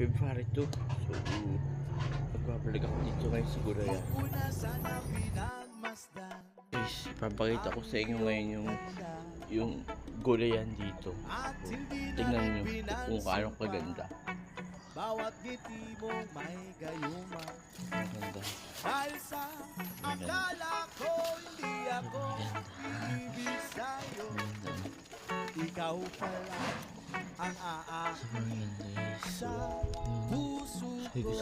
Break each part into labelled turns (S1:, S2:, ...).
S1: February 2. So, magbabalik ako dito ngayon sa Gulayan. Guys, ipapakita ko sa inyo ngayon yung Gulayan dito. So, tingnan nyo kung paano kaganda.
S2: Bawat ngiti mo may gayuma.
S1: Maganda.
S2: Dahil sa akala ko hindi ako ibig sa'yo. Ikaw pala ang aakit sa puso ko.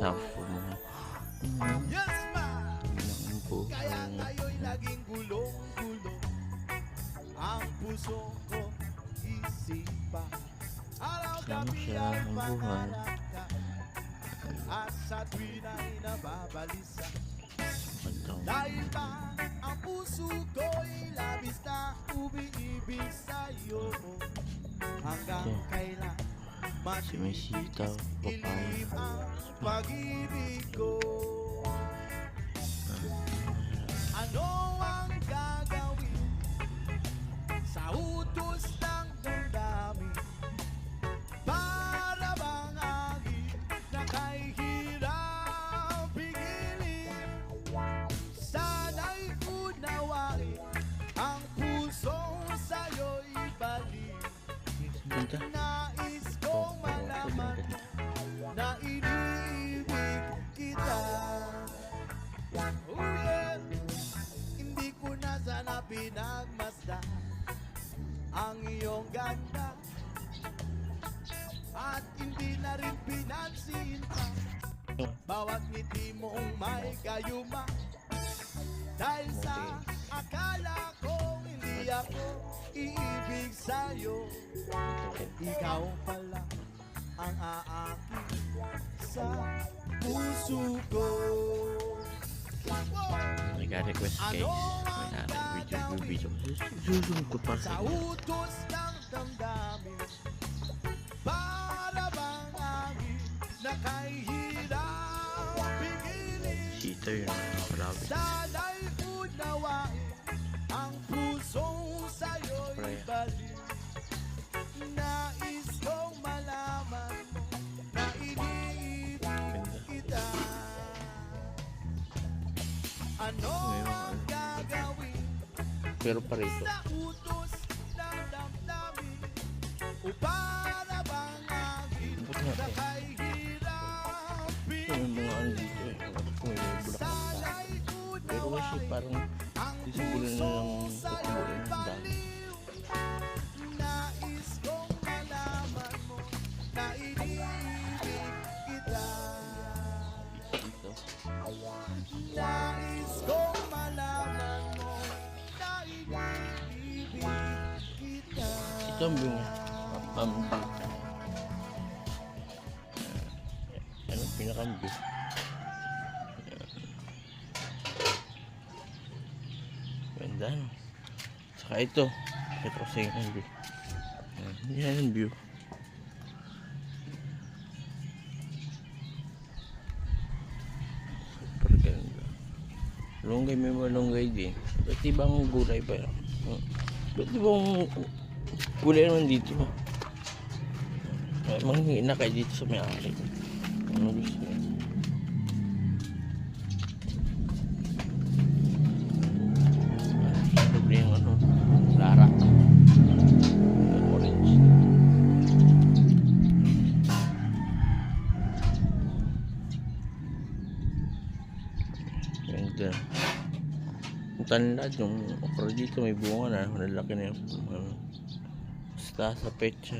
S2: Yes ma! Kaya ngayon'y laging gulong-gulong ang puso ko isipan. Araw-gabi ay pangarap ka at sa tuwin ay nababalisa. Dahil ba ang puso ko'y labis na umiibig sa'yo, hanggang kailan
S1: Sumisitaw,
S2: ilim ang pag-ibig ko. Ano ang gagawin sa utos ng damdamin? Para bang agit na kay hirap pigilin? Sana'y unawain ang pusong sa'yo'y balik. Nais kong malaman mo na iniibig kita. Oh yeah. Hindi ko na sana pinagmasdan ang iyong ganda, at hindi na rin pinansin pa bawat ngiti mong may gayuma. Dahil sa akala ko hindi ako iibig sa'yo, ikaw pala ang aakit sa puso ko.
S1: Nag-request guys. May video. Susunod ko pa
S2: Sa utos ng damdamin, para bang agit na kay hirap pigilin?
S1: Sita yun. Grabe.
S2: Sana'y unawain ang pusong sa'yo'y balik. Nais kong malaman mo na iniibig kita. Ano ang gagawin
S1: Pero pa rito.
S2: sa utos ng damdamin? O para bang agit na kay hirap
S1: May mga ano dito eh. May bulaklak.
S2: sana'y
S1: Pero kasi
S2: unawain
S1: parang
S2: ang
S1: sisibulan na lang
S2: pusong sa'yo'y
S1: ng dami.
S2: baliw. Nais kong malaman mo na iniibig kita.
S1: Dito.
S2: Nais kong malaman mo na iniibig kita.
S1: Ito ang view niya. Ano pinaka-view? Ganda no? Saka ito kasi yung view. Yan ang view. Super ganda. Malunggay, may malunggay din. Ba't ibang gulay ba yan? Ba't ibang gulay naman dito? Manghihina kayo dito sa may-ari. Ano gusto niya? Sabi yung ano, Lara. Orange. Ganda. Yung tanlad, yung okra dito may bunga na. Malalaki na yung basta sa pecha.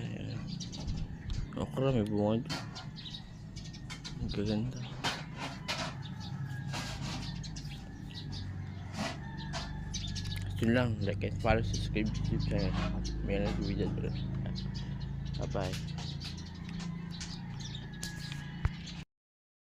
S1: Okra may bunga dito. Ang gaganda. Yun lang, like and follow, subscribe to YouTube channel. May video. Bye bye.